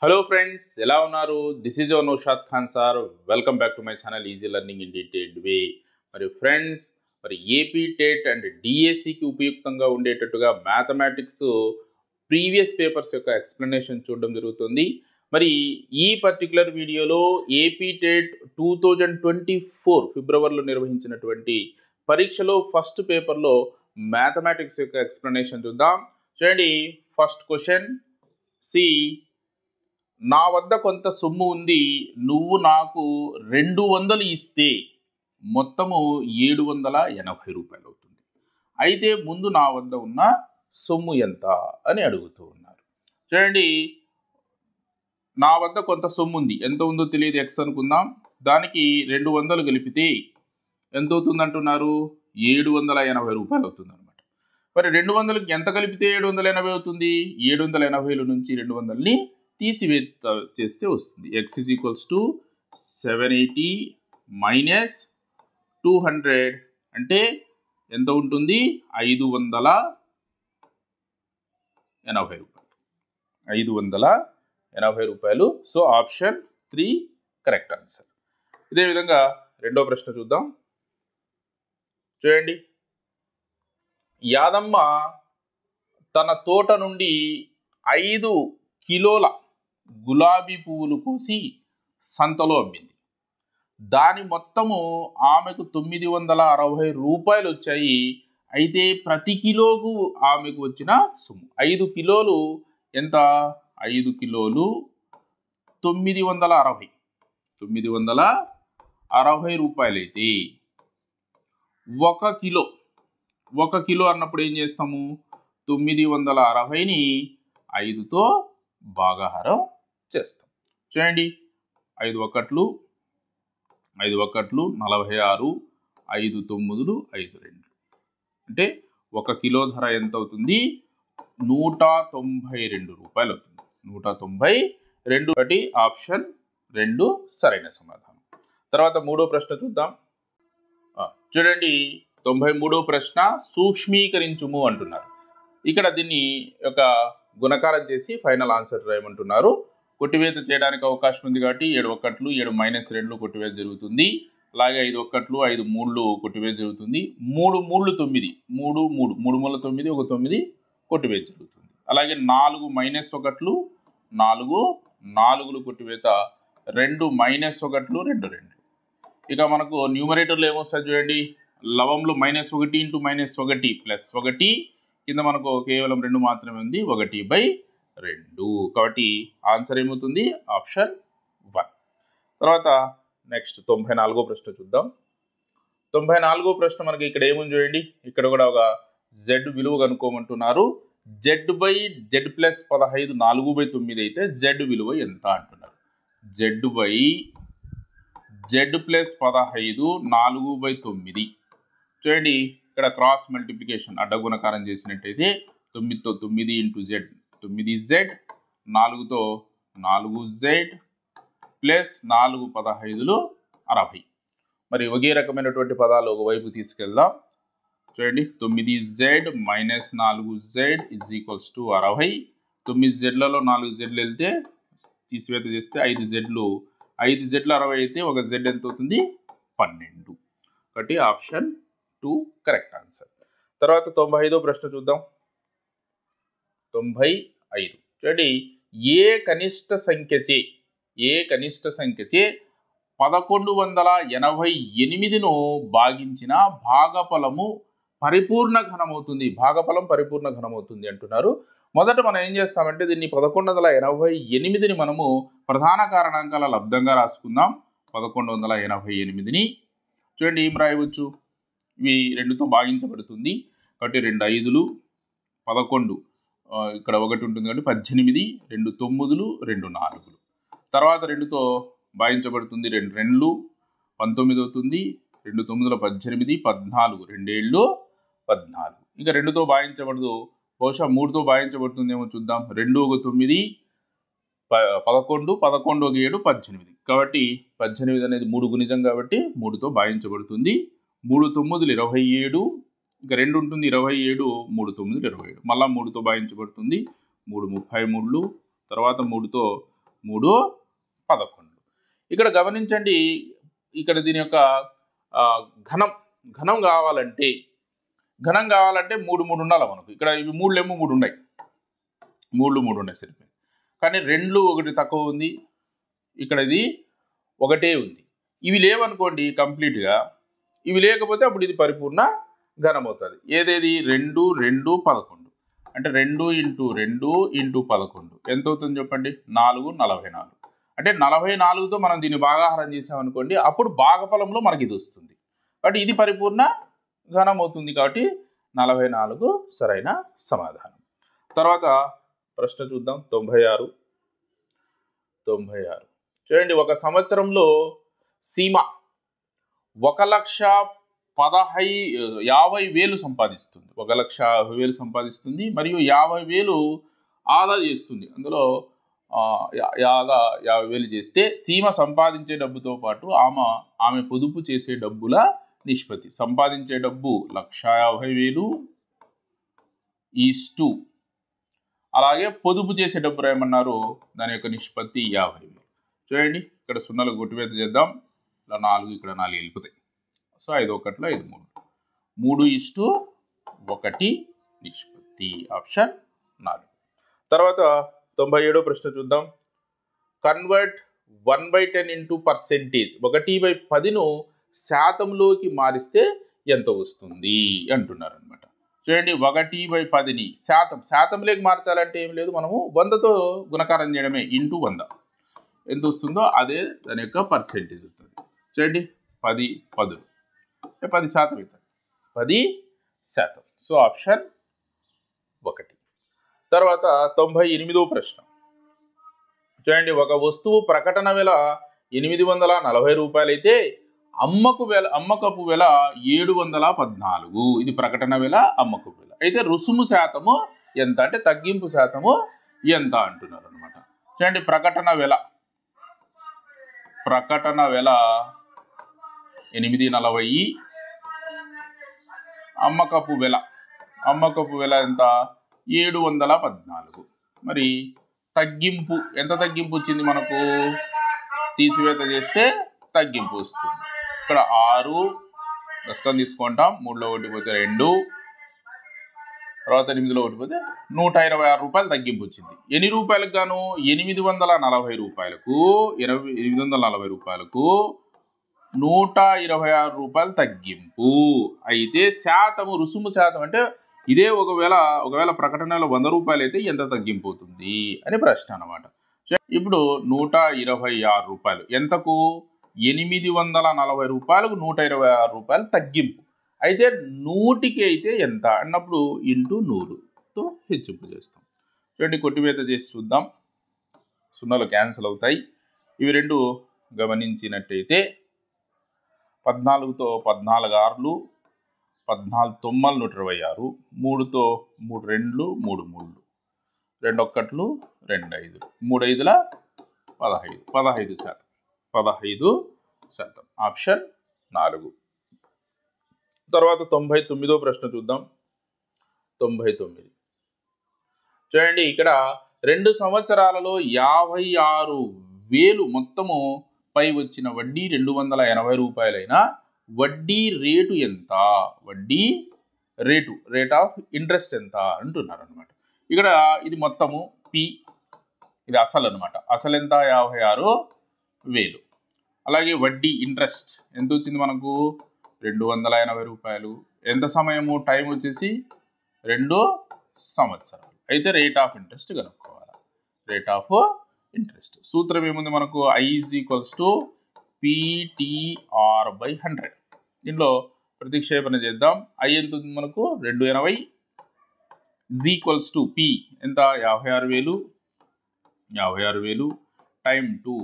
Hello friends, ఎలా ఉన్నారు? This is your Naushad Khan sir. Welcome back to my channel easy learning in detailed way. మరి friends, AP TET and డిఎస్సికి ఉపయుక్తంగా ఉండేటట్టుగా mathematics previous papers యొక్క explanation చూడడం జరుగుతుంది. మరి ఈ పర్టికులర్ వీడియోలో ఏపీ టెట్ 2024 ఫిబ్రవరిలో నిర్వహించినటువంటి పరీక్షలో ఫస్ట్ పేపర్లో మ్యాథమెటిక్స్ యొక్క ఎక్స్ప్లెనేషన్ చూద్దాం. చూడండి, ఫస్ట్ క్వశ్చన్. సి, నా వద్ద కొంత సొమ్ము ఉంది, నువ్వు నాకు 200 ఇస్తే మొత్తము 780 రూపాయలు అవుతుంది. అయితే ముందు నా వద్ద ఉన్న సొమ్ము ఎంత అని అడుగుతూ ఉన్నారు. చూడండి, నా వద్ద కొంత సొమ్ము ఉంది, ఎంత ఉందో తెలియదు, ఎక్స్ అనుకుందాం. దానికి 200 కలిపితే ఎంత అవుతుంది అంటున్నారు? 780 రూపాయలు అవుతుంది అనమాట. మరి 200కి ఎంత కలిపితే 780 అవుతుంది? 780 నుంచి 200ని తీసివేత చేస్తే వస్తుంది. x is equals to 780 minus 200 అంటే ఎంత ఉంటుంది? 580 రూపాయలు. 580 రూపాయలు. So option 3 correct answer. ఇదే విధంగా రెండో ప్రశ్న చూద్దాం. చూడండి, యాదమ్మ తన తోట నుండి 5 కిలోల గులాబీ పువ్వులు కోసి సంతలో అమ్మింది. దాని మొత్తము ఆమెకు 960 రూపాయలు వచ్చాయి. అయితే ప్రతి కిలోకు ఆమెకు వచ్చిన సొమ్ము 5 కిలోలు ఎంత? 5 కిలోలు 960 రూపాయలు అయితే 1 కిలో అన్నప్పుడు ఏం చేస్తాము? 960ని 5తో భాగాహారం చేస్తాం. చూడండి, 5 ఒకట్లు 46, 5 9, 5 2 అంటే 1 కిలో ధర ఎంత అవుతుంది? 192 రూపాయలు అవుతుంది. 192. ఒకటి ఆప్షన్ 2 సరైన సమాధానం. తర్వాత మూడో ప్రశ్న చూద్దాం. చూడండి, 93వ ప్రశ్న, సూక్ష్మీకరించుము అంటున్నారు. ఇక్కడ దీన్ని ఒక గుణకారం చేసి ఫైనల్ ఆన్సర్ రాయమంటున్నారు. కొట్టివేత చేయడానికి అవకాశం ఉంది కాబట్టి 7 ఒకట్లు 7 మైనస్ 2 కొట్టివేత జరుగుతుంది. అలాగే 5 ఒకట్లు 5 3 కొట్టివేత జరుగుతుంది. 3 3 9, 3 3 3 మూల 9, 1 9 కొట్టివేత జరుగుతుంది. అలాగే 4 మైనస్ ఒకట్లు 4 4 కొట్టివేత 2 మైనస్ ఒకట్లు 2 2. ఇక మనకు న్యూమరేటర్లో ఏమొస్తుంది చూడండి, లవంలో -1 ఇంటూ -1 ప్లస్ 1, కింద మనకు కేవలం 2 మాత్రమే ఉంది, 1/2. కాబట్టి ఆన్సర్ ఏమవుతుంది? ఆప్షన్ 1. తర్వాత నెక్స్ట్ 94వ ప్రశ్న చూద్దాం. 94వ ప్రశ్న మనకి ఇక్కడ ఏముంది చూడండి, ఇక్కడ కూడా ఒక z విలువ కనుక్కోమంటున్నారు. z/z ప్లస్ 15 4/9 అయితే z విలువ ఎంత అంటున్నారు. z/z plus 15 4/9. చూడండి, ఇక్కడ క్రాస్ మల్టిప్లికేషన్ అడ్డగుణకారం చేసినట్టయితే 9తో 9 into z 9z, 4తో 4z plus 4 15 60. మరి ఒకే రకమైనటువంటి పదాలు ఒకవైపు తీసుకెళ్దాం. చూడండి, 9z minus 4z is equals to 60. 9zలలో 4z వెళ్తే తీసివేత చేస్తే 5z 60 అయితే ఒక z ఎంత అవుతుంది? 12. ఒకటి ఆప్షన్ 2 కరెక్ట్ ఆన్సర్. తర్వాత 95వ ప్రశ్న చూద్దాం. 95. చూడండి, ఏ కనిష్ట సంఖ్యచే 1188ను భాగించిన భాగఫలము పరిపూర్ణ ఘనమవుతుంది. భాగఫలం పరిపూర్ణ ఘనమవుతుంది అంటున్నారు. మొదట మనం ఏం చేస్తామంటే దీన్ని 1188ని మనము ప్రధాన కారణాంకాల లబ్ధంగా రాసుకుందాం. 1188ని చూడండి ఏం రాయవచ్చు? ఇవి 2తో భాగించబడుతుంది కాబట్టి 2 5లు 11, ఇక్కడ 1 ఉంటుంది కాబట్టి 18, 2 9, 2 4. తర్వాత 2తో భాగించబడుతుంది 2 2లు 19 అవుతుంది. 2 9ల 18, 14, 2 7 14. ఇంకా 2తో భాగించబడదు, బహుశా 3తో భాగించబడుతుందేమో చూద్దాం. 2 1 9 11, 11 1 7 18. కాబట్టి 18 అనేది 3 గుణిజం కాబట్టి 3తో భాగించబడుతుంది. 3 9లు 27, ఇంకా 2 ఉంటుంది 27, 3 9లు 27. మళ్ళీ 3తో భాగించబడుతుంది. 3 33, తర్వాత 3తో 3 11. ఇక్కడ గమనించండి, ఇక్కడ దీని యొక్క ఘనం కావాలంటే 3 ఉండాలి మనకు. ఇక్కడ ఇవి 3 ఉన్నాయి, 3 ఉన్నాయి సరిపోయింది. కానీ 2 1 తక్కువ ఉంది, ఇక్కడ ఇది 1 ఉంది. ఇవి లేవనుకోండి కంప్లీట్గా, ఇవి లేకపోతే అప్పుడు ఇది పరిపూర్ణ ఘనం అవుతుంది. ఏదేది 2 2 11 అంటే 2 × 2 × 11 ఎంత అవుతుంది చెప్పండి? 4 44. అంటే 44తో మనం దీన్ని భాగాహారం చేసామనుకోండి, అప్పుడు భాగఫలంలో మనకి ఇది వస్తుంది. కాబట్టి ఇది పరిపూర్ణ ఘనం అవుతుంది. కాబట్టి 44 సరైన సమాధానం. తర్వాత ప్రశ్న చూద్దాం. 96 చూడండి, ఒక సంవత్సరంలో సీమ 1,50,000 సంపాదిస్తుంది. 1,50,000 సంపాదిస్తుంది మరియు 50,000 ఆదా చేస్తుంది. అందులో ఆదా 50,000 చేస్తే సీమ సంపాదించే డబ్బుతో పాటు ఆమె పొదుపు చేసే డబ్బుల నిష్పత్తి. సంపాదించే డబ్బు 1,50,000 ఈస్టు అలాగే పొదుపు చేసే డబ్బులు ఏమన్నారు, దాని యొక్క నిష్పత్తి 50,000. చూడండి, ఇక్కడ 0లకు కొట్టివేత చేద్దాం. ఇలా 4, ఇక్కడ 4 వెళ్ళిపోతాయి. సో 5 1 5 3 నిష్పత్తి. ఆప్షన్ 4. తర్వాత 97వ ప్రశ్న చూద్దాం. Convert 1/10 into percentage. 1/10ను శాతంలోకి మారిస్తే ఎంత వస్తుంది అంటున్నారు అనమాట. చూడండి, 1/10ని శాతంలోకి మార్చాలంటే ఏం లేదు, మనము 100తో గుణకారం చేయడమే. ఇంటూ 100 ఎంత వస్తుందో అదే దాని యొక్క పర్సెంటేజ్ వస్తుంది. చూడండి, 10 10 10% అవుతుంది, 10%. So option 1. తర్వాత 98వ ప్రశ్న చూడండి, ఒక వస్తువు ప్రకటన వెల 840 రూపాయలు అయితే అమ్మకపు వెల 714. ఇది ప్రకటన వెల, అమ్మకపు వెల. అయితే రుసుము శాతము ఎంత అంటే తగ్గింపు శాతము ఎంత అంటున్నారు అనమాట. చూడండి, ప్రకటన వెల 840, అమ్మకపు వెల ఎంత 714. మరి తగ్గింపు ఎంత తగ్గింపు వచ్చింది మనకు? తీసివేత చేస్తే తగ్గింపు వస్తుంది. ఇక్కడ 6 దశకం తీసుకుంటాం, 3లో 1 పోతే 2, తర్వాత 8లో 1 పోతే 126 రూపాయలు తగ్గింపు వచ్చింది. ఎన్ని రూపాయలకు గాను? 840 రూపాయలకు 840 రూపాయలకు 126 రూపాయలు తగ్గింపు. అయితే శాతము, రుసుము శాతం అంటే ఇదే ఒకవేళ ప్రకటనలో 100 రూపాయలు అయితే ఎంత తగ్గింపు అవుతుంది అని ప్రశ్న అన్నమాట. ఇప్పుడు 126 రూపాయలు ఎంతకు? 840 రూపాయలకు 126 రూపాయలు తగ్గింపు. అయితే 100కి అయితే ఎంత అన్నప్పుడు ఇంటూ 100తో హెచ్చింపు చేస్తాం. చూడండి, కొట్టివేత చేసి చూద్దాం. 0లు క్యాన్సిల్ అవుతాయి. ఇవి 2 గమనించినట్టయితే 14తో 14 6లు, 14 9లు 126, 3తో 3 2లు, 3 3లు, 2 1లు 2 5, 3 5ల 15%. ఆప్షన్ 4. తర్వాత 99వ ప్రశ్న చూద్దాం. 99 చూడండి, ఇక్కడ 2 సంవత్సరాలలో 56,000 మొత్తము పై వచ్చిన వడ్డీ 280 రూపాయలైనా వడ్డీ రేటు ఎంత? వడ్డీ రేట్ ఆఫ్ ఇంట్రెస్ట్ ఎంత అంటున్నారు అనమాట. ఇక్కడ ఇది మొత్తము పి, ఇది అసలు అనమాట. అసలు ఎంత? 56,000. అలాగే వడ్డీ ఇంట్రెస్ట్ ఎంత వచ్చింది మనకు? 280 రూపాయలు. ఎంత సమయము? టైం వచ్చేసి 2 సంవత్సరాలు. అయితే రేట్ ఆఫ్ ఇంట్రెస్ట్ కనుక్కోవాలి. రేట్ ఆఫ్ ఇంట్రెస్ట్ సూత్రం ఏముంది మనకు? I = PTR/100. దీనిలో ప్రతిక్షేపణ చేద్దాం. I ఎంత ఉంది మనకు? 280 = P ఎంత? 56,000 టైం 2,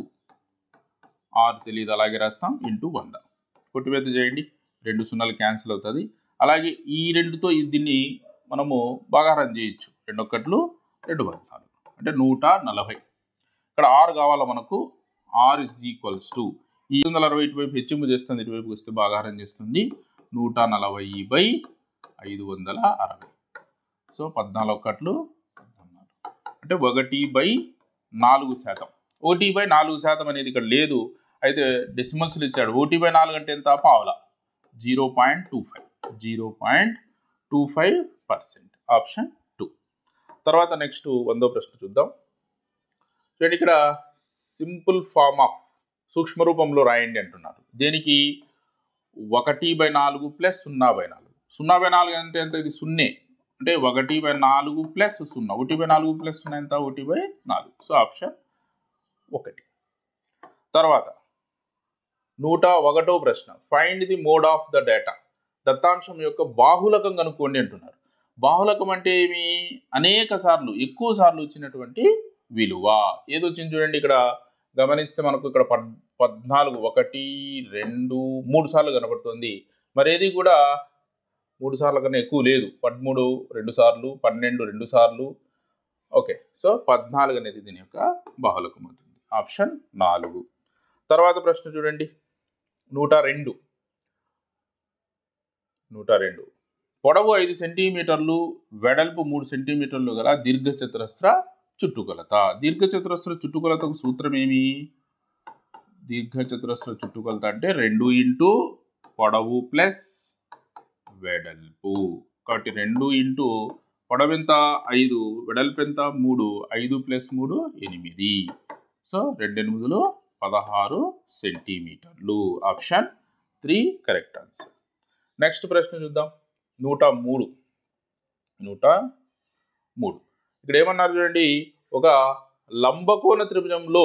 R తెలియదు అలాగే రాస్తాం, ఇంటూ 100. కొట్టివేత చేయండి, 2 0లు క్యాన్సిల్ అవుతుంది. అలాగే ఈ 2తో దీన్ని మనము భాగాహారం చేయొచ్చు. 2 1లు 2 14 అంటే 140. ఇక్కడ R కావాలా మనకు? R = ఈ 160 ఇటువైపు హెచ్చింపు చేస్తుంది, ఇటువైపుకి వస్తే భాగాహారం చేస్తుంది. 140/560. సో 14 1లు 14 అంటే 1/4%. 1/4% అనేది ఇక్కడ లేదు. అయితే డెసిమల్స్లో ఇచ్చాడు. 1/4 అంటే ఎంత? పావలా. 0.25%. ఆప్షన్ 2. తర్వాత నెక్స్ట్ 100వ ప్రశ్న చూద్దాం. చూడండి, ఇక్కడ సింపుల్ ఫార్మ్ ఆఫ్ సూక్ష్మ రూపంలో రాయండి అంటున్నారు. దేనికి? 1/4 + 0/4. 0/4 అంటే ఎంత? ఇది 0 అంటే 1/4 + 0. 1/4 + 0 ఎంత? 1/4. So option 1. తర్వాత 101వ ప్రశ్న. Find the mode of the data. దత్తాంశం యొక్క బాహుళకం కనుక్కోండి అంటున్నారు. బాహుళకం అంటే ఏమి? అనేక సార్లు, ఎక్కువ సార్లు వచ్చినటువంటి విలువ. ఏది వచ్చింది చూడండి, ఇక్కడ గమనిస్తే మనకు ఇక్కడ 14 1 2 3 సార్లు కనబడుతుంది. మరి ఏది కూడా 3 సార్ల కన్నా ఎక్కువ లేదు. 13 2 సార్లు, 12 2 సార్లు. ఓకే, సో 14 అనేది దీని యొక్క బాహుళకం అవుతుంది. ఆప్షన్ 4. తర్వాత ప్రశ్న చూడండి, 102. పొడవు 5 సెంటీమీటర్లు, వెడల్పు 3 సెంటీమీటర్లు గల దీర్ఘచతురస్ర చుట్టుకొలత. దీర్ఘచతురస్ర చుట్టుకొలతకు సూత్రం ఏమి? దీర్ఘచతురస్ర చుట్టుకొలత అంటే 2 ఇంటూ పొడవు ప్లస్ వెడల్పు. కాబట్టి 2 ఇంటూ పొడవు ఎంత? 5, వెడల్పు ఎంత? 3. 5 + 3 8. సో 2 8 16 సెంటీమీటర్లు. Option 3 correct answer. నెక్స్ట్ ప్రశ్న చూద్దాం. 103. ఇక్కడ ఏమన్నారు చూడండి, ఒక లంబకోణ త్రిభుజంలో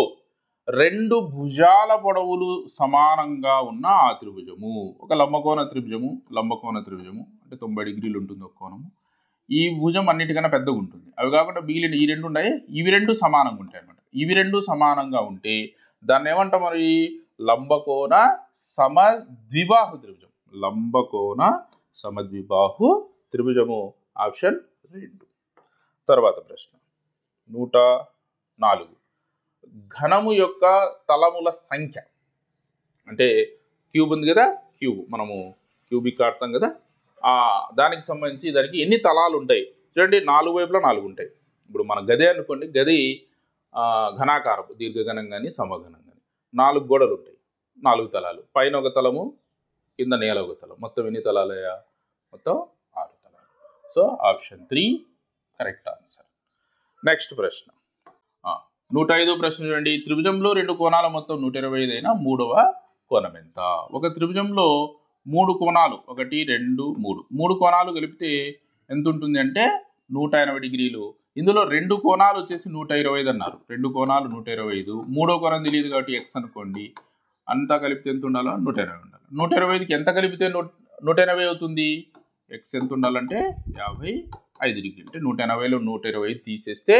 2 భుజాల పొడవులు సమానంగా ఉన్న ఆ త్రిభుజము. ఒక లంబకోణ త్రిభుజము అంటే 90 డిగ్రీలు ఉంటుంది ఒక కోణము. ఈ భుజం అన్నిటికన్నా పెద్దగా ఉంటుంది. అవి కాకుండా మిగిలిన ఈ 2 ఉన్నాయి, ఇవి 2 సమానంగా ఉంటాయి అన్నమాట. ఇవి 2 సమానంగా ఉంటే దాన్ని ఏమంటాం మరి? లంబకోణ సమద్విబాహు త్రిభుజం. లంబకోణ సమద్విబాహు త్రిభుజము. ఆప్షన్ 2. తర్వాత ప్రశ్న 104. ఘనము యొక్క తలముల సంఖ్య. అంటే క్యూబ్ ఉంది కదా, క్యూబ్ మనము క్యూబిక్ ఆడతాం కదా, దానికి సంబంధించి దానికి ఎన్ని తలాలు ఉంటాయి చూడండి. 4 వైపులా 4 ఉంటాయి. ఇప్పుడు మన గది అనుకోండి, గది ఘనాకారపు, దీర్ఘఘనం కానీ సమఘనం కానీ. 4 గోడలు ఉంటాయి, 4 తలాలు. పైన ఒక తలము, కింద నేల ఒక తలం. మొత్తం ఎన్ని తలాలయ్యా? మొత్తం 6 తలాలు. So option 3 correct answer. Next ప్రశ్న 105వ ప్రశ్న చూడండి. త్రిభుజంలో 2 కోణాల మొత్తం 125 అయినా 3వ కోణం ఎంత? ఒక త్రిభుజంలో 3 కోణాలు 1 2 3 3 కోణాలు కలిపితే ఎంత ఉంటుంది అంటే 180 డిగ్రీలు. ఇందులో 2 కోణాలు వచ్చేసి 125 అన్నారు. 2 కోణాలు 125. మూడో కోణం తెలియదు కాబట్టి x అనుకోండి. అంతా కలిపితే ఎంత ఉండాలో? 180 ఉండాలి. 125కి ఎంత కలిపితే 180 అవుతుంది? x ఎంత ఉండాలంటే 55 డిగ్రీలు. అంటే 180లో 125 తీసేస్తే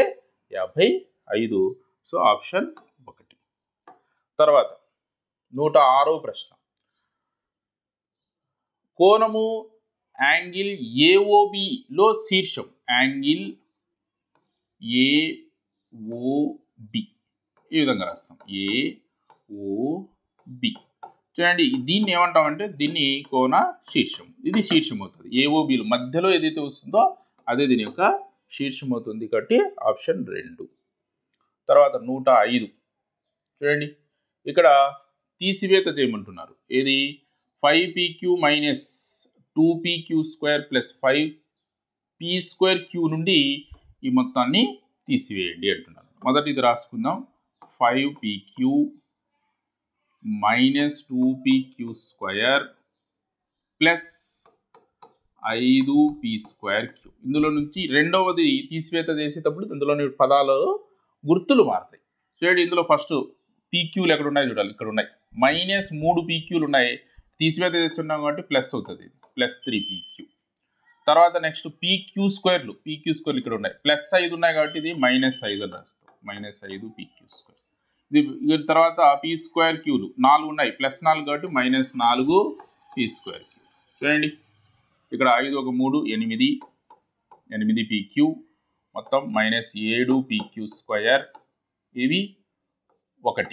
55. So option 1. తర్వాత 106వ ప్రశ్న. కోణము యాంగిల్ AOBలో శీర్షం. యాంగిల్ AOB ఈ విధంగా రాస్తాం. AOB చూడండి, దీన్ని ఏమంటామంటే దీన్ని కోణ శీర్షం. ఇది శీర్షం అవుతుంది. AOBలో మధ్యలో ఏదైతే వస్తుందో అదే దీని యొక్క శీర్షం అవుతుంది. కాబట్టి ఆప్షన్ 2. తర్వాత 105 చూడండి, ఇక్కడ తీసివేత చేయమంటున్నారు. ఏది? 5PQ - 2PQ² + 5P²Q నుండి ఈ మొత్తాన్ని తీసివేయండి అంటున్నారు. మొదటిది రాసుకుందాం. 5PQ - 2PQ² + 5P²Q. ఇందులో నుంచి రెండవది తీసివేత చేసేటప్పుడు ఇందులోని పదాలు గుర్తులు మారుతాయి. చూడండి, ఇందులో ఫస్ట్ PQలు ఎక్కడ ఉన్నాయి చూడాలి. ఇక్కడ ఉన్నాయి. -3 PQలు ఉన్నాయి. తీసివేత చేస్తున్నాం కాబట్టి ప్లస్ అవుతుంది. +3PQ. తర్వాత నెక్స్ట్ PQ²లు ఇక్కడ ఉన్నాయి. +5 ఉన్నాయి కాబట్టి ఇది -5 అని రాస్తాం. -5 PQ². ఇది తర్వాత P²Qలు 4 ఉన్నాయి. +4 కాబట్టి -4 P²Q. చూడండి, ఇక్కడ 5 1 3 8 PQ, మొత్తం -7 PQ². ఇవి 1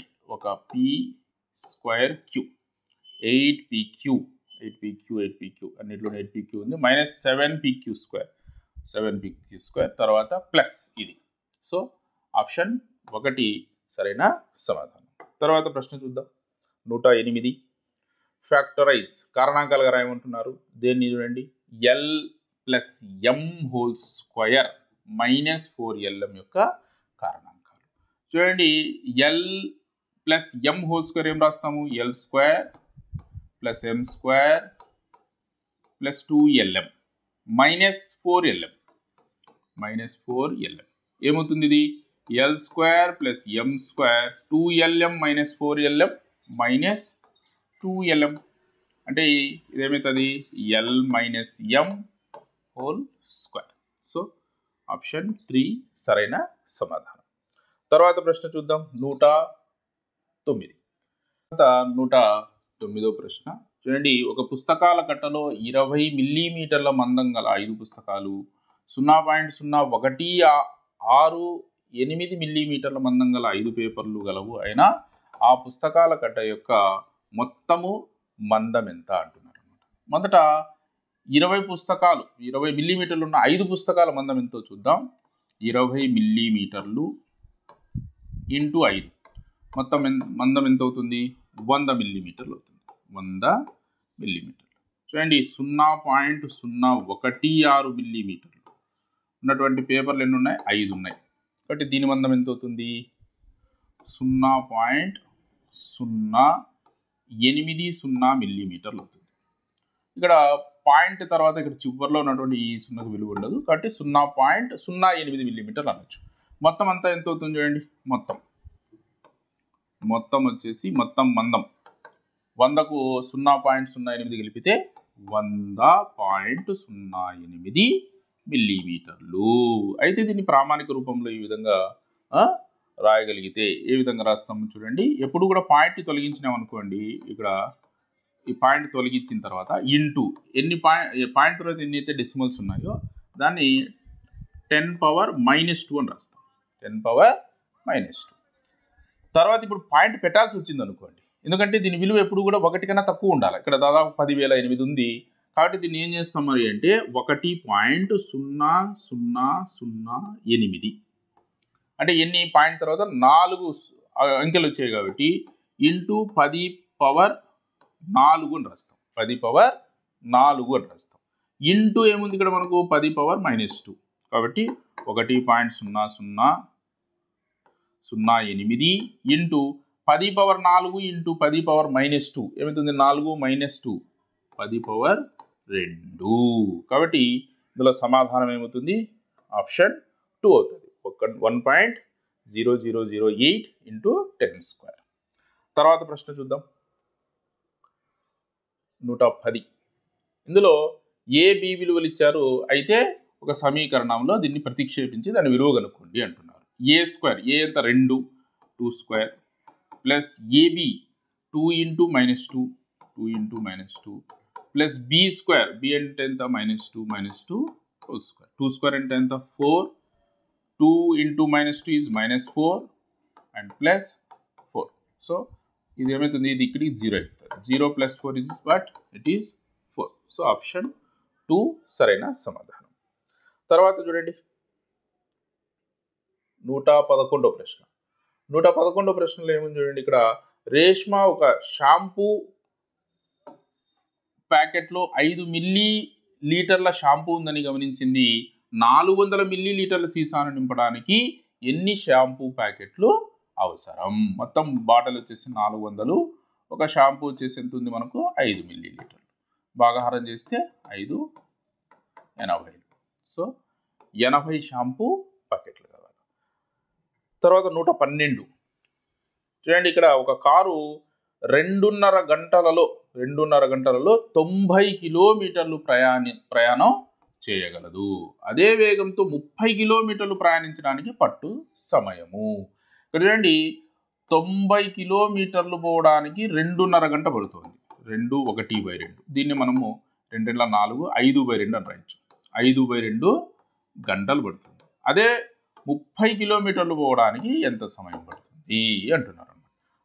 P²Q. 8 PQ అన్నింటిలో 8 PQ ఉంది. -7 PQ². తర్వాత ప్లస్ ఇది. సో ఆప్షన్ 1 సరైన సమాధానం. తర్వాత ప్రశ్న చూద్దాం. 108 ఫ్యాక్టరైజ్ కారణాంకాలుగా రాయమంటున్నారు. దేన్ని చూడండి, L plus M whole square minus 4lm యొక్క కారణాంకాలు. చూడండి, L plus M whole square ఏం రాస్తాము, L square plus M square plus 2lm minus 4lm ఏమవుతుంది ఇది, L square plus M square 2lm minus 4lm minus 2lm అంటే ఇదేమవుతుంది, L minus M whole square. So option 3 సరైన సమాధానం. తర్వాత ప్రశ్న చూద్దాం. 109 ప్రశ్న చూడండి. ఒక పుస్తకాల కట్టలో 20 మిల్లీమీటర్ల మందం గల 5 పుస్తకాలు, 0.01668 మిల్లీమీటర్ల మందం గల 5 పేపర్లు గలవు. అయినా ఆ పుస్తకాల కట్ట యొక్క మొత్తము మందం ఎంత అంటున్నారు అన్నమాట. మొదట 20 మిల్లీమీటర్లు ఉన్న 5 పుస్తకాల మందం ఎంతో చూద్దాం. 20 మిల్లీమీటర్లు ఇంటూ 5 మొత్తం మందం ఎంత అవుతుంది, 100 మిల్లీమీటర్లు అవుతుంది. 100 మిల్లీమీటర్లు. చూడండి, 0.016 మిల్లీమీటర్లు ఉన్నటువంటి పేపర్లు ఎన్ని ఉన్నాయి, 5 ఉన్నాయి. కాబట్టి దీని మందం ఎంత అవుతుంది, 0.080 మిల్లీమీటర్లు అవుతుంది. ఇక్కడ పాయింట్ తర్వాత ఇక్కడ చివరిలో ఉన్నటువంటి ఈ సున్నకు విలువ ఉండదు కాబట్టి 0.08 మిల్లీమీటర్లు అనొచ్చు. మొత్తం అంతా ఎంత అవుతుంది చూడండి, మొత్తం వచ్చేసి మొత్తం మందం 100కు 0.08 కలిపితే 100.08 మిల్లీమీటర్లు. అయితే దీన్ని ప్రామాణిక రూపంలో ఈ విధంగా రాయగలిగితే ఏ విధంగా రాస్తాము చూడండి. ఎప్పుడు కూడా పాయింట్ తొలగించినాం అనుకోండి, ఇక్కడ ఈ పాయింట్ తొలగించిన తర్వాత ఇంటూ పాయింట్ తర్వాత ఎన్ని అయితే డెసిమల్స్ ఉన్నాయో దాన్ని 10⁻⁻2 అని రాస్తాం. 10⁻⁻2 తర్వాత ఇప్పుడు పాయింట్ పెట్టాల్సి వచ్చింది అనుకోండి, ఎందుకంటే దీని విలువ ఎప్పుడు కూడా 1 కన్నా తక్కువ ఉండాలి. ఇక్కడ దాదాపు 10,008 ఉంది కాబట్టి దీన్ని ఏం చేస్తాం మరి అంటే 1.0008 అంటే ఎన్ని పాయింట్ తర్వాత 4 అంకెలు వచ్చాయి కాబట్టి ఇంటూ 10⁻⁴ అని రాస్తాం. 10⁻⁴ అని రాస్తాం. ఇంటూ ఏముంది ఇక్కడ మనకు 10⁻⁻2 కాబట్టి 1.0008 ఇంటూ 10⁻⁴ ఇంటూ 10⁻⁻2 ఏమవుతుంది, 4 - 2 10⁻2. కాబట్టి ఇందులో సమాధానం ఏమవుతుంది, ఆప్షన్ 2 అవుతుంది. 1.0008 ఇంటూ 10². తర్వాత ప్రశ్న చూద్దాం. 110 ఇందులో AB విలువలు ఇచ్చారు. అయితే ఒక సమీకరణంలో దీన్ని ప్రతిక్షేపించి దాని విలువ కనుక్కోండి అంటున్నారు. A² ఏ ఎంత 2 2² plus AB 2 × -2 2 × -2 plus B² B అంటే ఎంత -2 హోల్ స్క్వేర్ 2² అంటే ఎంత 4 2 × -2 ఈజ్ -4 అండ్ ప్లస్ 4. సో ఇది ఏమవుతుంది, ఇది ఇక్కడికి 0 అవుతుంది. 0 + 4 is what, it is 4. So option 2 సరైన సమాధానం. తర్వాత చూడండి 111 ప్రశ్న. 111 ప్రశ్నలో ఏముంది చూడండి. ఇక్కడ రేష్మా ఒక షాంపూ ప్యాకెట్లో 5 మిల్లీలీటర్ల షాంపూ ఉందని గమనించింది. 400 మిల్లీలీటర్ల సీసాను నింపడానికి ఎన్ని షాంపూ ప్యాకెట్లు అవసరం? మొత్తం బాటిల్ వచ్చేసి 400, ఒక షాంపూ వచ్చేసి ఎంత ఉంది మనకు 5 మిల్లీలీటర్లు. భాగాహారం చేస్తే 5 80. సో 80 షాంపూ ప్యాకెట్లు కావాలి. తర్వాత 112 చూడండి. ఇక్కడ ఒక కారు 2.5 గంటలలో 90 కిలోమీటర్లు ప్రయాణం చేయగలదు. అదే వేగంతో 30 కిలోమీటర్లు ప్రయాణించడానికి పట్టు సమయము. ఇక్కడ చూడండి 90 కిలోమీటర్లు పోవడానికి 2.5 గంట పడుతుంది. 2 దీన్ని మనము 2 × 4 5/2 అని రాయొచ్చు. 5/2 గంటలు పడుతుంది. అదే 30 కిలోమీటర్లు పోవడానికి ఎంత సమయం పడుతుంది అంటున్నారు.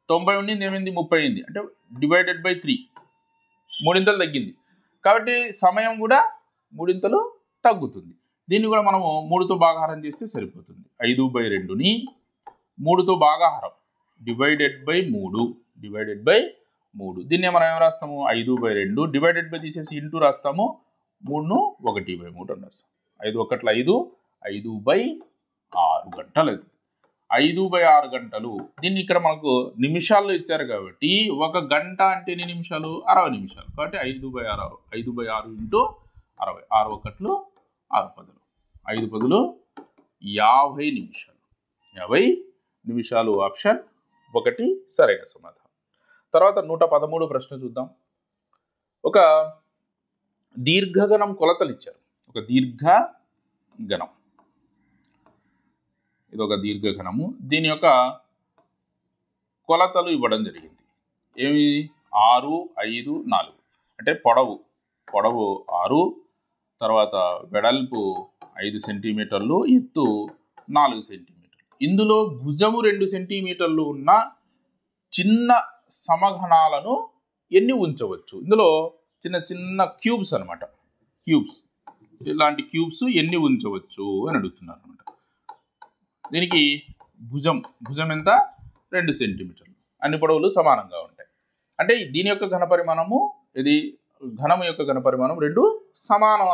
90 ఉండింది ఏమైంది 30 అయింది అంటే /3 మూడింతలు తగ్గింది కాబట్టి సమయం కూడా మూడింతలు తగ్గుతుంది. దీన్ని కూడా మనము 3తో భాగాహారం చేస్తే సరిపోతుంది. 5/2ని 3తో భాగాహారం డివైడెడ్ బై 3 దీన్ని మనం ఏం రాస్తాము 5/2 డివైడెడ్ బై తీసేసి ఇంటూ రాస్తాము 3ను 1/3 అని రాస్తాం 5 ఒకట్ల 5 5/6 గంటలు అవుతుంది 5/6 గంటలు. దీన్ని ఇక్కడ మనకు నిమిషాల్లో ఇచ్చారు కాబట్టి 1 గంట అంటే ఎన్ని నిమిషాలు 60 నిమిషాలు కాబట్టి 5/6 ఇంటూ 60 6 ఒకట్లు 6 పదులు 5 పదులు 50 నిమిషాలు 50 నిమిషాలు ఆప్షన్ 1 సరైన సమాధానం. తర్వాత 113 ప్రశ్న చూద్దాం. ఒక దీర్ఘగణం కొలతలు ఇచ్చారు. ఒక దీర్ఘగణం ఇది ఒక దీర్ఘగణము. దీని యొక్క కొలతలు ఇవ్వడం జరిగింది. ఏమి 6 5 4 అంటే పొడవు 6, తర్వాత వెడల్పు 5 సెంటీమీటర్లు, ఎత్తు 4 సెంటీమీటర్లు. ఇందులో భుజము 2 సెంటీమీటర్లు ఉన్న చిన్న సమఘనాలను ఎన్ని ఉంచవచ్చు? ఇందులో చిన్న చిన్న క్యూబ్స్ అనమాట. ఇలాంటి ఎన్ని ఉంచవచ్చు అని అడుగుతున్నారు అనమాట. దీనికి భుజం ఎంత 2 సెంటీమీటర్లు. అన్ని పొడవులు సమానంగా ఉంటాయి. అంటే దీని యొక్క ఘనపరిమాణము ఘనము యొక్క ఘనపరిమాణం 2 సమానం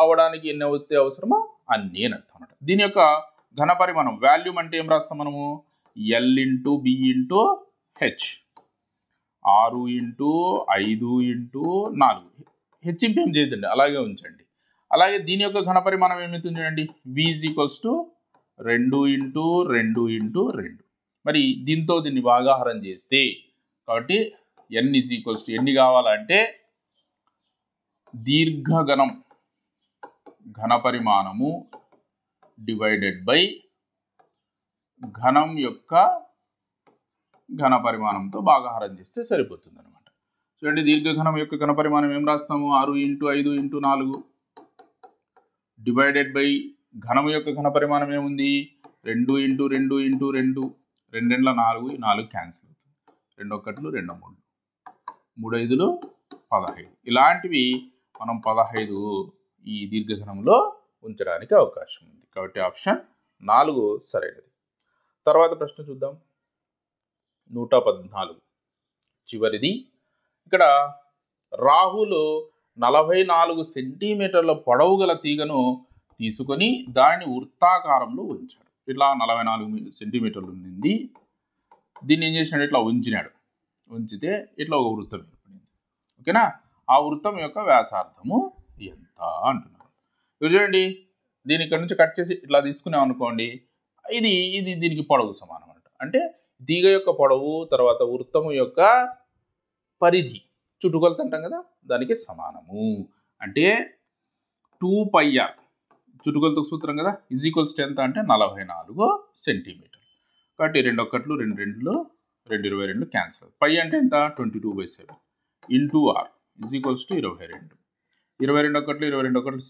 అవడానికి ఎన్ని అవుతే అవసరమో అన్నీ అని అర్థం అనమాట. దీని యొక్క ఘనపరిమాణం వాల్యూమ్ అంటే ఏం రాస్తాం మనము L into B into H 6 into 5 into 4 హెచ్చింపు ఏం చేయదండి అలాగే ఉంచండి. అలాగే దీని యొక్క ఘనపరిమాణం ఏమవుతుంది చూడండి V = 2 ఇంటూ 2 ఇంటూ 2. మరి దీంతో దీన్ని భాగాహారం చేస్తే కాబట్టి N = ఎన్ని కావాలంటే దీర్ఘగణం ఘనపరిమాణము డివైడెడ్ బై ఘనం యొక్క ఘనపరిమాణంతో భాగాహారం చేస్తే సరిపోతుంది అనమాట. చూడండి దీర్ఘఘనం యొక్క ఘనపరిమాణం ఏం రాస్తాము 6 ఇంటూ 5 ఇంటూ 4 డివైడెడ్ బై ఘనం యొక్క ఘనపరిమాణం ఏముంది 2 ఇంటూ 2 ఇంటూ 2 2 4 4 క్యాన్సిల్ అవుతుంది 2 ఒకట్లు 2 3 3 5 15 ఇలాంటివి మనం 15 ఈ దీర్ఘఘనంలో ఉంచడానికి అవకాశం ఉంది. కాబట్టి ఆప్షన్ 4 సరైనది. తర్వాత ప్రశ్న చూద్దాం. 114 చివరిది. ఇక్కడ రాహుల్ 44 సెంటీమీటర్ల పొడవు గల తీగను తీసుకొని దానిని వృత్తాకారంలో ఉంచాడు. ఇట్లా 44 సెంటీమీటర్లు ఉంది. దీన్ని ఏం చేసినాడు ఇట్లా ఉంచితే ఇట్లా ఒక వృత్తం ఏర్పడింది. ఓకేనా? ఆ వృత్తం యొక్క వ్యాసార్థము ఎంత అంటున్నారు. చూడండి దీని ఇక్కడ నుంచి కట్ చేసి ఇట్లా తీసుకున్నాం అనుకోండి ఇది దీనికి పొడవు సమానం అంట. అంటే తీగ యొక్క పొడవు తర్వాత వృత్తము యొక్క పరిధి చుట్టుకొలత అంటాం కదా దానికి సమానము. అంటే 2πr చుట్టుకొలతకు సూత్రం కదా = ఎంత అంటే 44 సెంటీమీటర్. కాబట్టి 2 ఒకట్లు 2 2 2 22 క్యాన్సిల్. పై అంటే ఎంత 22/7 ఇంటూ r = 22. 22 ఒకట్లు 22 ఒకట్లు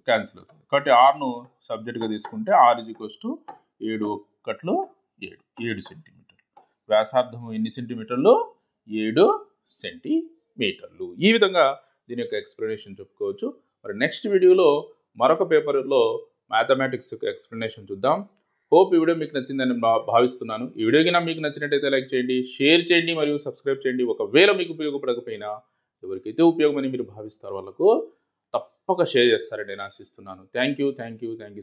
క్యాన్సిల్ అవుతుంది. కాబట్టి ఆర్ను సబ్జెక్ట్గా తీసుకుంటే r = 7 ఒకట్లు 7 సెంటీమీటర్లు. వ్యాసార్థము ఎన్ని సెంటీమీటర్లు 7 సెంటీమీటర్లు. ఈ విధంగా దీని యొక్క ఎక్స్ప్లెనేషన్ చెప్పుకోవచ్చు. మరి నెక్స్ట్ వీడియోలో మరొక పేపర్లో మ్యాథమెటిక్స్ యొక్క ఎక్స్ప్లెనేషన్ చూద్దాం. హోప్ ఈ వీడియో మీకు నచ్చిందని భావిస్తున్నాను. ఈ వీడియో కింద మీకు నచ్చినట్టయితే లైక్ చేయండి, షేర్ చేయండి మరియు సబ్స్క్రైబ్ చేయండి. ఒకవేళ మీకు ఉపయోగపడకపోయినా ఎవరికైతే ఉపయోగమని మీరు భావిస్తారో వాళ్ళకు తప్పక షేర్ చేస్తారని నేను ఆశిస్తున్నాను. Thank you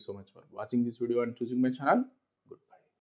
so much for watching this video and choosing my channel.